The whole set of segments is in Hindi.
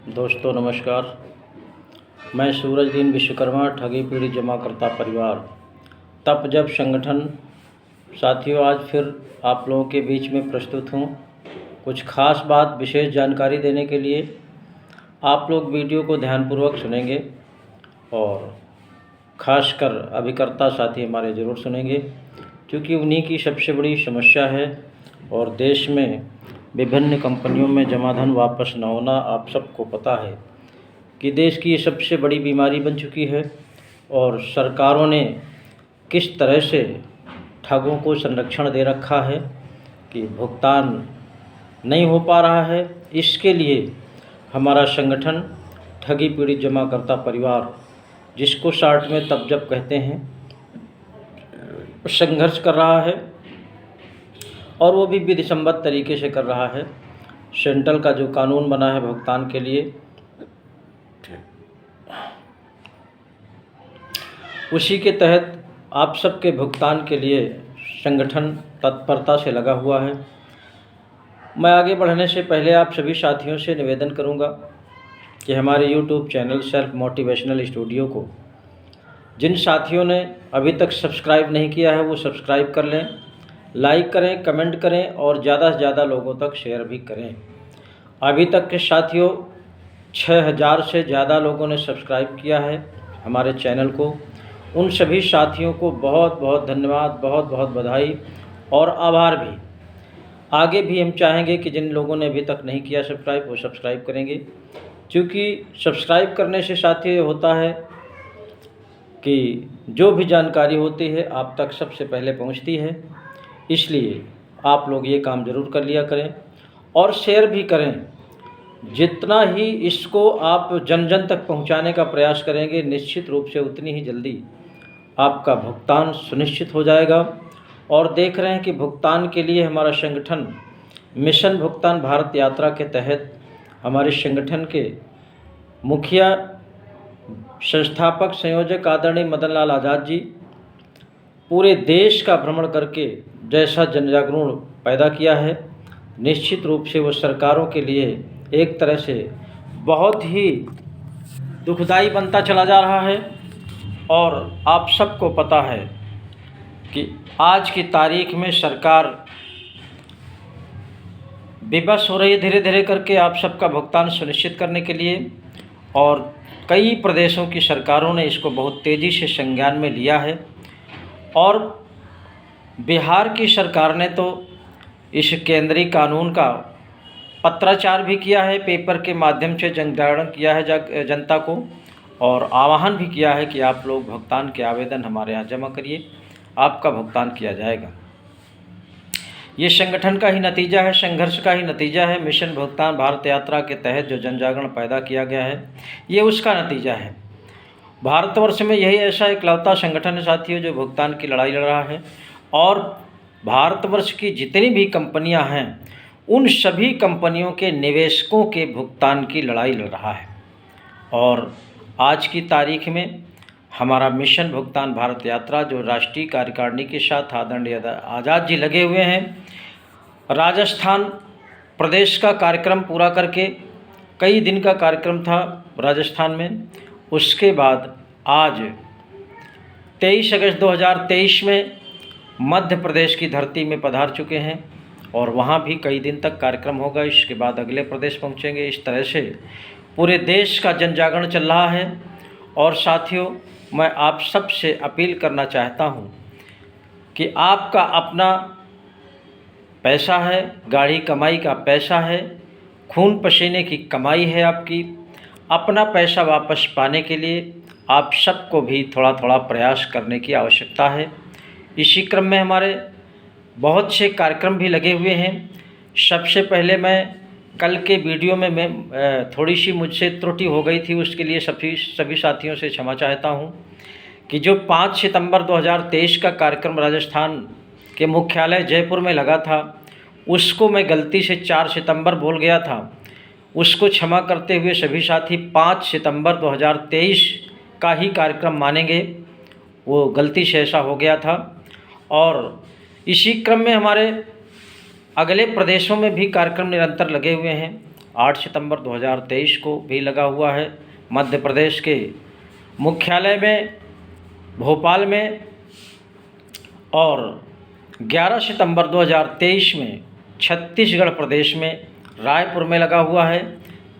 दोस्तों नमस्कार। मैं सूरजदीन विश्वकर्मा, ठगी पीड़ित जमाकर्ता परिवार तप जप संगठन। साथियों, आज फिर आप लोगों के बीच में प्रस्तुत हूँ कुछ खास बात, विशेष जानकारी देने के लिए। आप लोग वीडियो को ध्यानपूर्वक सुनेंगे और खासकर अभिकर्ता साथी हमारे ज़रूर सुनेंगे, क्योंकि उन्हीं की सबसे बड़ी समस्या है। और देश में विभिन्न कंपनियों में जमा धन वापस न होना, आप सबको पता है कि देश की ये सबसे बड़ी बीमारी बन चुकी है। और सरकारों ने किस तरह से ठगों को संरक्षण दे रखा है कि भुगतान नहीं हो पा रहा है। इसके लिए हमारा संगठन ठगी पीड़ित जमाकर्ता परिवार, जिसको शार्ट में तप जप कहते हैं, संघर्ष कर रहा है। और वो भी विधिसम्मत तरीके से कर रहा है। सेंट्रल का जो कानून बना है भुगतान के लिए, उसी के तहत आप सबके भुगतान के लिए संगठन तत्परता से लगा हुआ है। मैं आगे बढ़ने से पहले आप सभी साथियों से निवेदन करूंगा कि हमारे YouTube channel self motivational studio को जिन साथियों ने अभी तक सब्सक्राइब नहीं किया है वो सब्सक्राइब कर लें, लाइक करें, कमेंट करें और ज़्यादा से ज़्यादा लोगों तक शेयर भी करें। अभी तक के साथियों 6000 से ज़्यादा लोगों ने सब्सक्राइब किया है हमारे चैनल को। उन सभी साथियों को बहुत बहुत धन्यवाद, बहुत बहुत बधाई और आभार भी। आगे भी हम चाहेंगे कि जिन लोगों ने अभी तक नहीं किया सब्सक्राइब, वो सब्सक्राइब करेंगे, क्योंकि सब्सक्राइब करने से साथी ये होता है कि जो भी जानकारी होती है आप तक सबसे पहले पहुंचती है। इसलिए आप लोग ये काम ज़रूर कर लिया करें और शेयर भी करें। जितना ही इसको आप जन जन तक पहुंचाने का प्रयास करेंगे, निश्चित रूप से उतनी ही जल्दी आपका भुगतान सुनिश्चित हो जाएगा। और देख रहे हैं कि भुगतान के लिए हमारा संगठन मिशन भुगतान भारत यात्रा के तहत हमारे संगठन के मुखिया संस्थापक संयोजक आदरणीय मदन लाल आज़ाद जी पूरे देश का भ्रमण करके जैसा जन जागरण पैदा किया है, निश्चित रूप से वो सरकारों के लिए एक तरह से बहुत ही दुखदाई बनता चला जा रहा है। और आप सबको पता है कि आज की तारीख में सरकार विवश हो रही है धीरे धीरे करके आप सबका भुगतान सुनिश्चित करने के लिए। और कई प्रदेशों की सरकारों ने इसको बहुत तेज़ी से संज्ञान में लिया है। और बिहार की सरकार ने तो इस केंद्रीय कानून का पत्राचार भी किया है, पेपर के माध्यम से जनजागरण किया है जनता को, और आह्वान भी किया है कि आप लोग भुगतान के आवेदन हमारे यहाँ जमा करिए, आपका भुगतान किया जाएगा। ये संगठन का ही नतीजा है, संघर्ष का ही नतीजा है। मिशन भुगतान भारत यात्रा के तहत जो जनजागरण पैदा किया गया है, ये उसका नतीजा है। भारतवर्ष में यही ऐसा इकलौता संगठन है साथियों जो भुगतान की लड़ाई लड़ रहा है। और भारतवर्ष की जितनी भी कंपनियां हैं, उन सभी कंपनियों के निवेशकों के भुगतान की लड़ाई लड़ रहा है। और आज की तारीख में हमारा मिशन भुगतान भारत यात्रा जो राष्ट्रीय कार्यकारिणी के साथ आदरणीय आज़ाद जी लगे हुए हैं, राजस्थान प्रदेश का कार्यक्रम पूरा करके, कई दिन का कार्यक्रम था राजस्थान में। उसके बाद आज 23 अगस्त 2023 में मध्य प्रदेश की धरती में पधार चुके हैं और वहाँ भी कई दिन तक कार्यक्रम होगा। इसके बाद अगले प्रदेश पहुँचेंगे। इस तरह से पूरे देश का जन जागरण चल रहा है। और साथियों, मैं आप सब से अपील करना चाहता हूँ कि आपका अपना पैसा है, गाढ़ी कमाई का पैसा है, खून पसीने की कमाई है आपकी। अपना पैसा वापस पाने के लिए आप सबको भी थोड़ा थोड़ा प्रयास करने की आवश्यकता है। इसी क्रम में हमारे बहुत से कार्यक्रम भी लगे हुए हैं। सबसे पहले मैं कल के वीडियो में थोड़ी सी मुझसे त्रुटि हो गई थी, उसके लिए सभी साथियों से क्षमा चाहता हूं कि जो 5 सितंबर 2023 का कार्यक्रम राजस्थान के मुख्यालय जयपुर में लगा था, उसको मैं गलती से 4 सितंबर बोल गया था। उसको क्षमा करते हुए सभी साथी 5 सितंबर 2023 का ही कार्यक्रम मानेंगे, वो गलती से ऐसा हो गया था। और इसी क्रम में हमारे अगले प्रदेशों में भी कार्यक्रम निरंतर लगे हुए हैं। 8 सितंबर 2023 को भी लगा हुआ है। मध्य प्रदेश के मुख्यालय में भोपाल में, और 11 सितंबर 2023 में छत्तीसगढ़ प्रदेश में रायपुर में लगा हुआ है।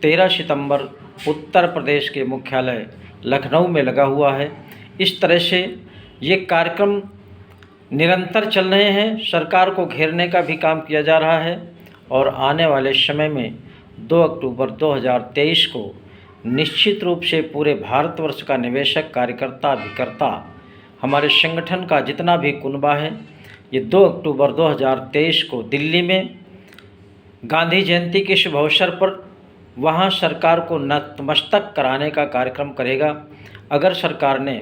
13 सितंबर उत्तर प्रदेश के मुख्यालय लखनऊ में लगा हुआ है। इस तरह से ये कार्यक्रम निरंतर चल रहे हैं। सरकार को घेरने का भी काम किया जा रहा है और आने वाले समय में 2 अक्टूबर 2023 को निश्चित रूप से पूरे भारतवर्ष का निवेशक, कार्यकर्ता, अभिकर्ता, हमारे संगठन का जितना भी कुनबा है, ये 2 अक्टूबर 2023 को दिल्ली में गांधी जयंती के शुभ अवसर पर वहाँ सरकार को नतमस्तक कराने का कार्यक्रम करेगा। अगर सरकार ने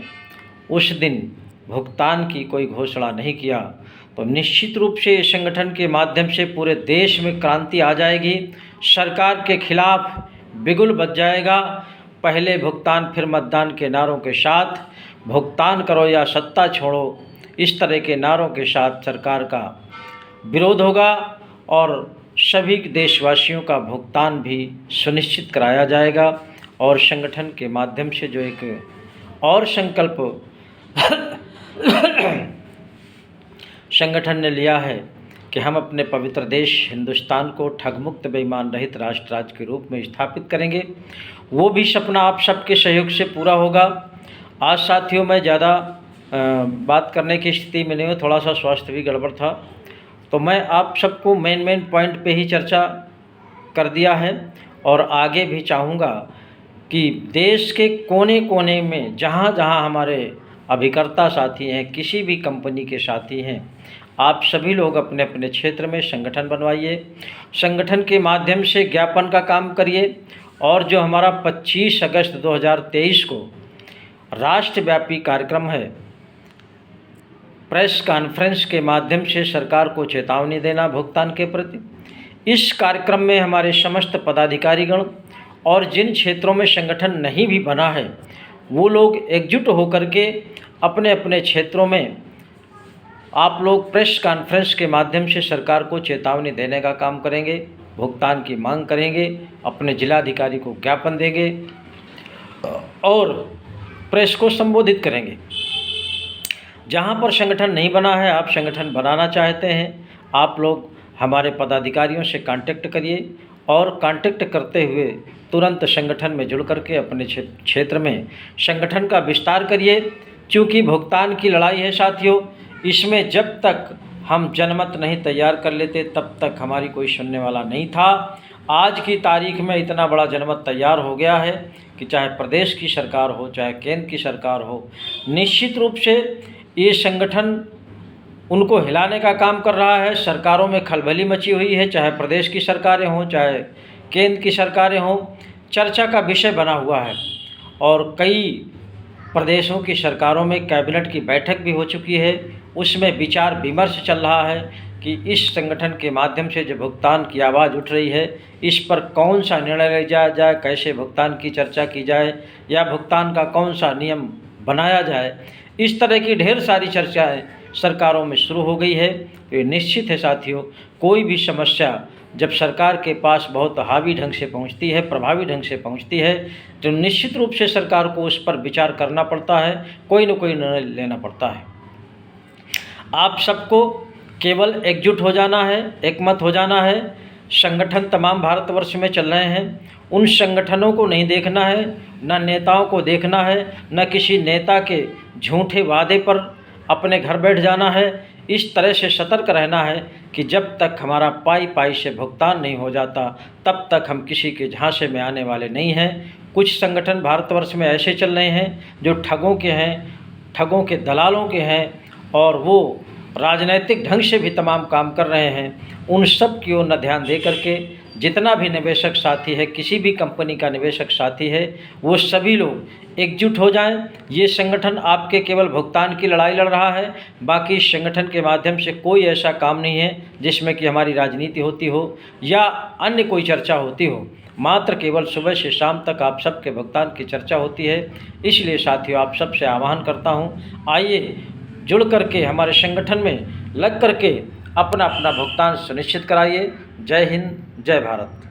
उस दिन भुगतान की कोई घोषणा नहीं किया तो निश्चित रूप से इस संगठन के माध्यम से पूरे देश में क्रांति आ जाएगी। सरकार के खिलाफ बिगुल बज जाएगा। पहले भुगतान फिर मतदान के नारों के साथ, भुगतान करो या सत्ता छोड़ो, इस तरह के नारों के साथ सरकार का विरोध होगा और सभी देशवासियों का भुगतान भी सुनिश्चित कराया जाएगा। और संगठन के माध्यम से जो एक और संकल्प संगठन ने लिया है कि हम अपने पवित्र देश हिंदुस्तान को ठगमुक्त, बेईमान रहित राष्ट्र राज्य के रूप में स्थापित करेंगे, वो भी सपना आप सबके सहयोग से पूरा होगा। आज साथियों, मैं ज़्यादा बात करने की स्थिति में नहीं हूँ, थोड़ा सा स्वास्थ्य भी गड़बड़ था, तो मैं आप सबको मेन पॉइंट पे ही चर्चा कर दिया है। और आगे भी चाहूँगा कि देश के कोने कोने में जहाँ जहाँ हमारे अभिकर्ता साथी हैं, किसी भी कंपनी के साथी हैं, आप सभी लोग अपने अपने क्षेत्र में संगठन बनवाइए, संगठन के माध्यम से ज्ञापन का काम करिए। और जो हमारा 25 अगस्त 2023 को राष्ट्रव्यापी कार्यक्रम है, प्रेस कॉन्फ्रेंस के माध्यम से सरकार को चेतावनी देना भुगतान के प्रति, इस कार्यक्रम में हमारे समस्त पदाधिकारीगण और जिन क्षेत्रों में संगठन नहीं भी बना है वो लोग एकजुट होकर के अपने अपने क्षेत्रों में आप लोग प्रेस कॉन्फ्रेंस के माध्यम से सरकार को चेतावनी देने का काम करेंगे, भुगतान की मांग करेंगे, अपने जिलाधिकारी को ज्ञापन देंगे और प्रेस को संबोधित करेंगे। जहां पर संगठन नहीं बना है, आप संगठन बनाना चाहते हैं, आप लोग हमारे पदाधिकारियों से कांटेक्ट करिए और कांटेक्ट करते हुए तुरंत संगठन में जुड़ करके अपने क्षेत्र में संगठन का विस्तार करिए। क्योंकि भुगतान की लड़ाई है साथियों, इसमें जब तक हम जनमत नहीं तैयार कर लेते तब तक हमारी कोई सुनने वाला नहीं था। आज की तारीख में इतना बड़ा जनमत तैयार हो गया है कि चाहे प्रदेश की सरकार हो, चाहे केंद्र की सरकार हो, निश्चित रूप से ये संगठन उनको हिलाने का काम कर रहा है। सरकारों में खलबली मची हुई है, चाहे प्रदेश की सरकारें हों, चाहे केंद्र की सरकारें हों, चर्चा का विषय बना हुआ है। और कई प्रदेशों की सरकारों में कैबिनेट की बैठक भी हो चुकी है, उसमें विचार विमर्श चल रहा है कि इस संगठन के माध्यम से जो भुगतान की आवाज़ उठ रही है, इस पर कौन सा निर्णय लिया जाए, कैसे भुगतान की चर्चा की जाए या भुगतान का कौन सा नियम बनाया जाए। इस तरह की ढेर सारी चर्चाएं सरकारों में शुरू हो गई है। ये निश्चित है साथियों, कोई भी समस्या जब सरकार के पास बहुत हावी ढंग से पहुंचती है, प्रभावी ढंग से पहुंचती है, तो निश्चित रूप से सरकार को उस पर विचार करना पड़ता है, कोई न कोई निर्णय लेना पड़ता है। आप सबको केवल एकजुट हो जाना है, एकमत हो जाना है। संगठन तमाम भारतवर्ष में चल रहे हैं, उन संगठनों को नहीं देखना है, न नेताओं को देखना है, न किसी नेता के झूठे वादे पर अपने घर बैठ जाना है। इस तरह से सतर्क रहना है कि जब तक हमारा पाई पाई से भुगतान नहीं हो जाता तब तक हम किसी के झांसे में आने वाले नहीं हैं। कुछ संगठन भारतवर्ष में ऐसे चल रहे हैं जो ठगों के हैं, ठगों के दलालों के हैं और वो राजनैतिक ढंग से भी तमाम काम कर रहे हैं। उन सब की ओर न ध्यान दे करके जितना भी निवेशक साथी है, किसी भी कंपनी का निवेशक साथी है, वो सभी लोग एकजुट हो जाएं। ये संगठन आपके केवल भुगतान की लड़ाई लड़ रहा है, बाकी इस संगठन के माध्यम से कोई ऐसा काम नहीं है जिसमें कि हमारी राजनीति होती हो या अन्य कोई चर्चा होती हो। मात्र केवल सुबह से शाम तक आप सबके भुगतान की चर्चा होती है। इसलिए साथियों, आप सबसे आह्वान करता हूँ, आइए जुड़ करके हमारे संगठन में लग करके अपना अपना भुगतान सुनिश्चित कराइए। जय हिंद, जय भारत।